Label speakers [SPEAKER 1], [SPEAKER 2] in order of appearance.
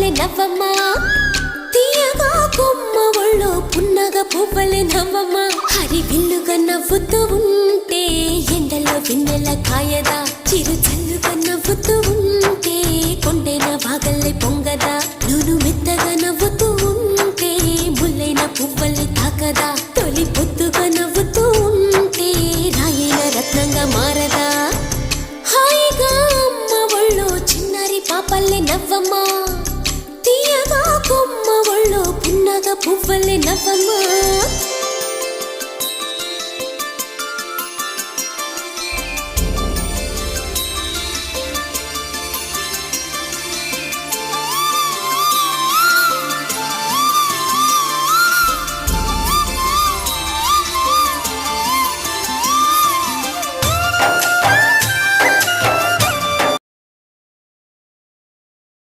[SPEAKER 1] పాపల్లే నవ్వమ్మా తీయగా కొమ్మ ఒళ్ళో పున్నగ పువ్వలే నవ్వమ్మా హరి విల్లుగా నవ్వుతూ ఉంటే ఎండలో వెన్నెల కాయదా చిరు చల్లుగా నవ్వుతూ ఉంటే కొండైన వాగల్లే పొంగదా నూను మెత్తగా నవ్వుతూ ఉంటే ముల్లైన పువ్వలే తాకదా తొలి పొద్దుగా నవ్వుతూ ఉంటే రాయైన రత్నంగా మారదా హాయిగా అమ్మ ఒళ్ళో చిన్నారి పాపల్లే నవ్వమ్మా తీయగా కొమ్మ ఒళ్ళో పున్నగ పువ్వలే నవ్వమ్మా